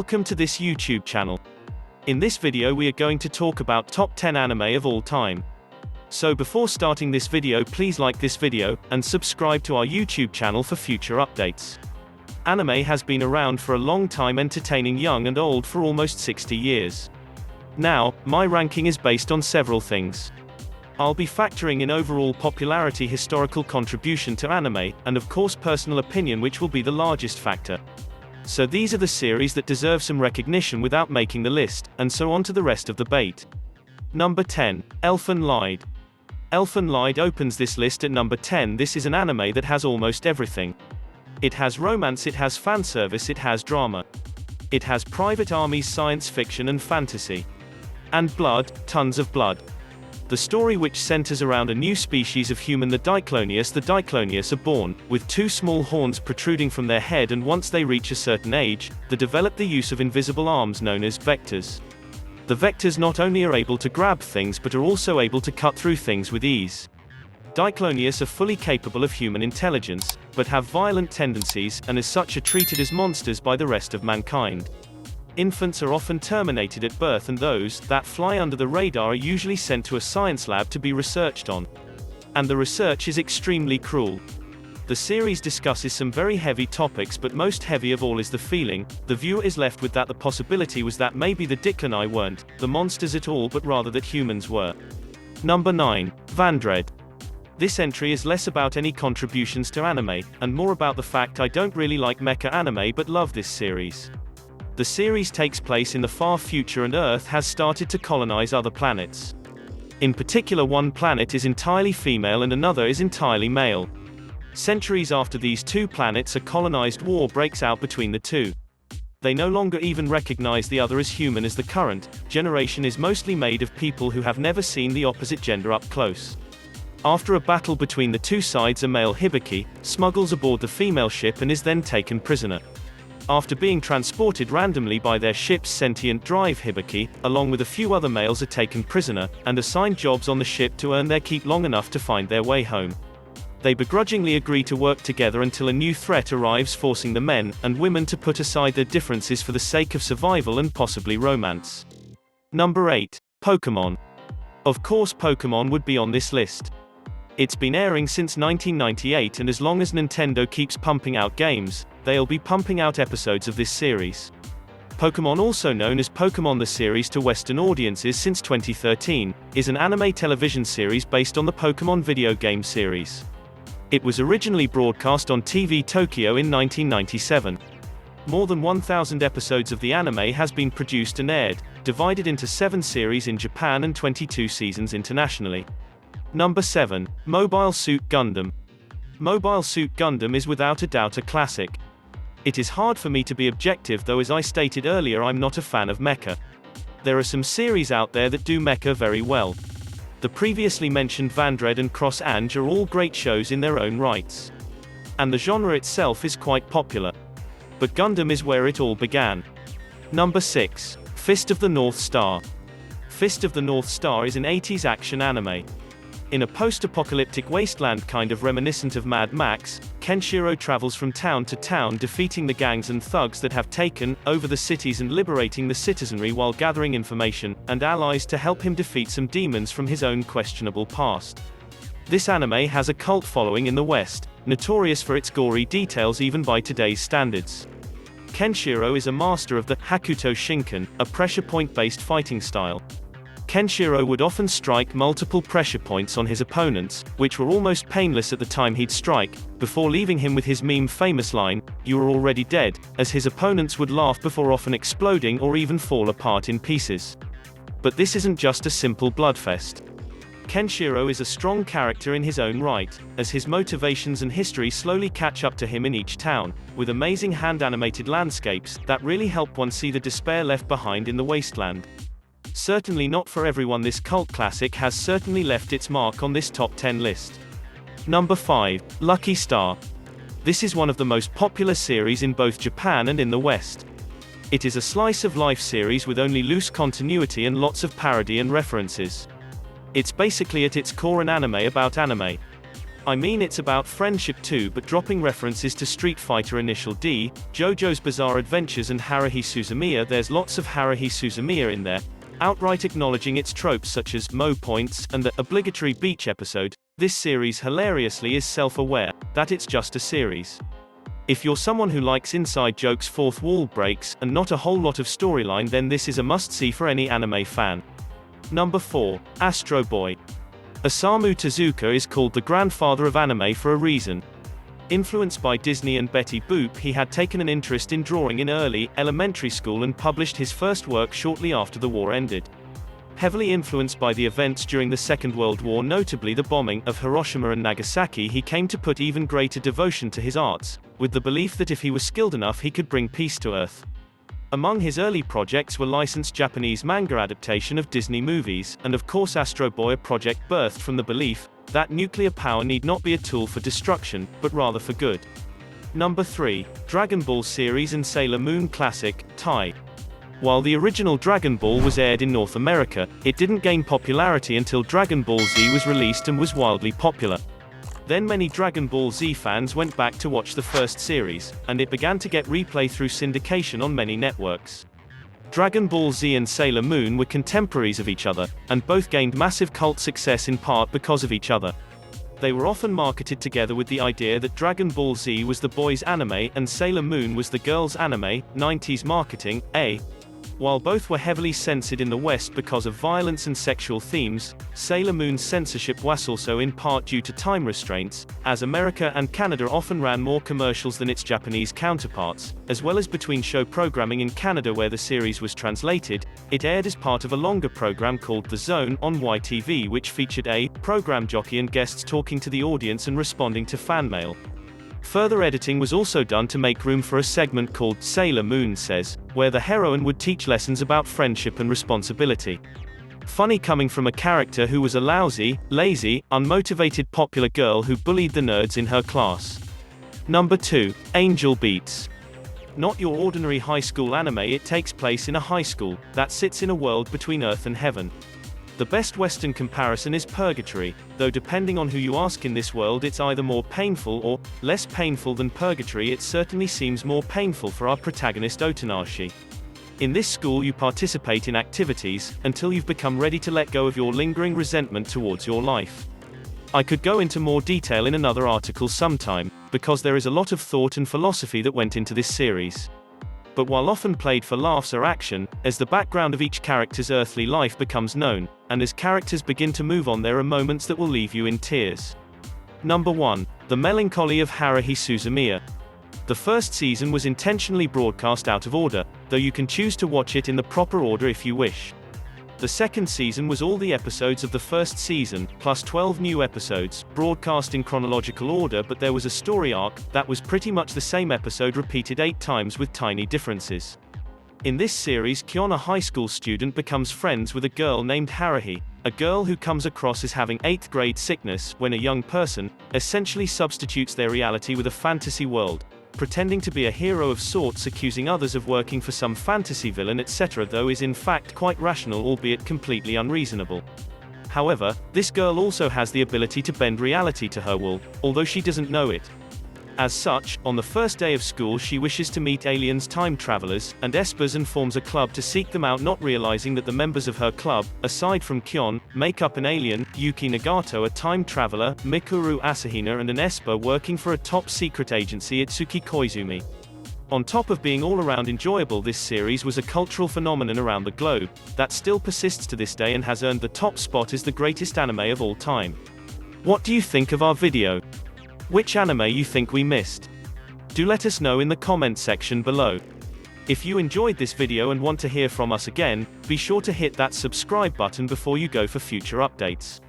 Welcome to this YouTube channel. In this video we are going to talk about top 10 anime of all time. So before starting this video, please like this video, and subscribe to our YouTube channel for future updates. Anime has been around for a long time, entertaining young and old for almost 60 years. Now, my ranking is based on several things. I'll be factoring in overall popularity, historical contribution to anime, and of course personal opinion, which will be the largest factor. So these are the series that deserve some recognition without making the list, and so on to the rest of the bait. Number 10. Elfen Lied. Elfen Lied opens this list at number 10. This is an anime that has almost everything. It has romance, it has fanservice, it has drama. It has private armies, science fiction and fantasy. And blood, tons of blood. The story, which centers around a new species of human, the Diclonius are born, with two small horns protruding from their head, and once they reach a certain age, they develop the use of invisible arms known as vectors. The vectors not only are able to grab things but are also able to cut through things with ease. Diclonius are fully capable of human intelligence, but have violent tendencies, and as such are treated as monsters by the rest of mankind. Infants are often terminated at birth, and those that fly under the radar are usually sent to a science lab to be researched on. And the research is extremely cruel. The series discusses some very heavy topics, but most heavy of all is the feeling the viewer is left with that the possibility was that maybe the Dicloni weren't the monsters at all, but rather that humans were. Number 9. Vandread. This entry is less about any contributions to anime, and more about the fact I don't really like mecha anime but love this series. The series takes place in the far future, and Earth has started to colonize other planets. In particular, one planet is entirely female and another is entirely male. Centuries after these two planets are colonized, war breaks out between the two. They no longer even recognize the other as human, as the current generation is mostly made of people who have never seen the opposite gender up close. After a battle between the two sides, a male Hibiki smuggles aboard the female ship and is then taken prisoner. After being transported randomly by their ship's sentient drive, Hibiki, along with a few other males, are taken prisoner, and assigned jobs on the ship to earn their keep long enough to find their way home. They begrudgingly agree to work together until a new threat arrives, forcing the men and women to put aside their differences for the sake of survival and possibly romance. Number 8. Pokemon. Of course Pokemon would be on this list. It's been airing since 1998, and as long as Nintendo keeps pumping out games, they'll be pumping out episodes of this series. Pokemon, also known as Pokemon the series to Western audiences since 2013, is an anime television series based on the Pokemon video game series. It was originally broadcast on TV Tokyo in 1997. More than 1,000 episodes of the anime has been produced and aired, divided into 7 series in Japan and 22 seasons internationally. Number 7. Mobile Suit Gundam. Mobile Suit Gundam is without a doubt a classic. It is hard for me to be objective, though, as I stated earlier, I'm not a fan of mecha. There are some series out there that do mecha very well. The previously mentioned Vandread and Cross Ange are all great shows in their own rights. And the genre itself is quite popular. But Gundam is where it all began. Number 6. Fist of the North Star. Fist of the North Star is an 80s action anime. In a post-apocalyptic wasteland kind of reminiscent of Mad Max, Kenshiro travels from town to town, defeating the gangs and thugs that have taken over the cities and liberating the citizenry, while gathering information and allies to help him defeat some demons from his own questionable past. This anime has a cult following in the West, notorious for its gory details even by today's standards. Kenshiro is a master of the Hakuto Shinken, a pressure point-based fighting style. Kenshiro would often strike multiple pressure points on his opponents, which were almost painless at the time he'd strike, before leaving him with his meme-famous line, "You are already dead," as his opponents would laugh before often exploding or even fall apart in pieces. But this isn't just a simple bloodfest. Kenshiro is a strong character in his own right, as his motivations and history slowly catch up to him in each town, with amazing hand-animated landscapes that really help one see the despair left behind in the wasteland. Certainly not for everyone, this cult classic has certainly left its mark on this top 10 list. Number 5. Lucky Star. This is one of the most popular series in both Japan and in the West. It is a slice-of-life series with only loose continuity and lots of parody and references. It's basically at its core an anime about anime. I mean, it's about friendship too, but dropping references to Street Fighter Initial D, JoJo's Bizarre Adventures and Haruhi Suzumiya. There's lots of Haruhi Suzumiya in there, outright acknowledging its tropes such as Mo points and the obligatory beach episode. This series hilariously is self-aware that it's just a series. If you're someone who likes inside jokes, fourth wall breaks, and not a whole lot of storyline, then this is a must-see for any anime fan. Number 4. Astro Boy. Osamu Tezuka is called the grandfather of anime for a reason. Influenced by Disney and Betty Boop, he had taken an interest in drawing in early, elementary school and published his first work shortly after the war ended. Heavily influenced by the events during the Second World War, notably the bombing of Hiroshima and Nagasaki, he came to put even greater devotion to his arts, with the belief that if he was skilled enough he could bring peace to Earth. Among his early projects were licensed Japanese manga adaptation of Disney movies, and of course Astro Boy, a project birthed from the belief that nuclear power need not be a tool for destruction, but rather for good. Number 3. Dragon Ball series and Sailor Moon classic, Tai. While the original Dragon Ball was aired in North America, it didn't gain popularity until Dragon Ball Z was released and was wildly popular. Then many Dragon Ball Z fans went back to watch the first series, and it began to get replay through syndication on many networks. Dragon Ball Z and Sailor Moon were contemporaries of each other, and both gained massive cult success in part because of each other. They were often marketed together with the idea that Dragon Ball Z was the boys' anime and Sailor Moon was the girls' anime. 90s marketing, While both were heavily censored in the West because of violence and sexual themes, Sailor Moon's censorship was also in part due to time restraints, as America and Canada often ran more commercials than its Japanese counterparts, as well as between show programming in Canada where the series was translated. It aired as part of a longer program called The Zone on YTV, which featured a program jockey and guests talking to the audience and responding to fan mail. Further editing was also done to make room for a segment called Sailor Moon Says, where the heroine would teach lessons about friendship and responsibility. Funny coming from a character who was a lousy, lazy, unmotivated popular girl who bullied the nerds in her class. Number 2. Angel Beats. Not your ordinary high school anime, it takes place in a high school that sits in a world between Earth and Heaven. The best Western comparison is Purgatory, though depending on who you ask in this world it's either more painful or less painful than Purgatory. It certainly seems more painful for our protagonist Otonashi. In this school you participate in activities until you've become ready to let go of your lingering resentment towards your life. I could go into more detail in another article sometime, because there is a lot of thought and philosophy that went into this series. But while often played for laughs or action, as the background of each character's earthly life becomes known, and as characters begin to move on, there are moments that will leave you in tears. Number 1. The Melancholy of Haruhi Suzumiya. The first season was intentionally broadcast out of order, though you can choose to watch it in the proper order if you wish. The second season was all the episodes of the first season, plus 12 new episodes, broadcast in chronological order, but there was a story arc that was pretty much the same episode repeated 8 times with tiny differences. In this series, Kyon, a high school student, becomes friends with a girl named Haruhi, a girl who comes across as having 8th grade sickness when a young person essentially substitutes their reality with a fantasy world, pretending to be a hero of sorts, accusing others of working for some fantasy villain, etc., though is in fact quite rational, albeit completely unreasonable. However, this girl also has the ability to bend reality to her will, although she doesn't know it. As such, on the first day of school she wishes to meet aliens, time travelers, and espers, and forms a club to seek them out, not realizing that the members of her club, aside from Kyon, make up an alien, Yuki Nagato, a time traveler, Mikuru Asahina, and an esper working for a top-secret agency, Itsuki Koizumi. On top of being all-around enjoyable, this series was a cultural phenomenon around the globe that still persists to this day and has earned the top spot as the greatest anime of all time. What do you think of our video? Which anime you think we missed? Do let us know in the comment section below. If you enjoyed this video and want to hear from us again, be sure to hit that subscribe button before you go for future updates.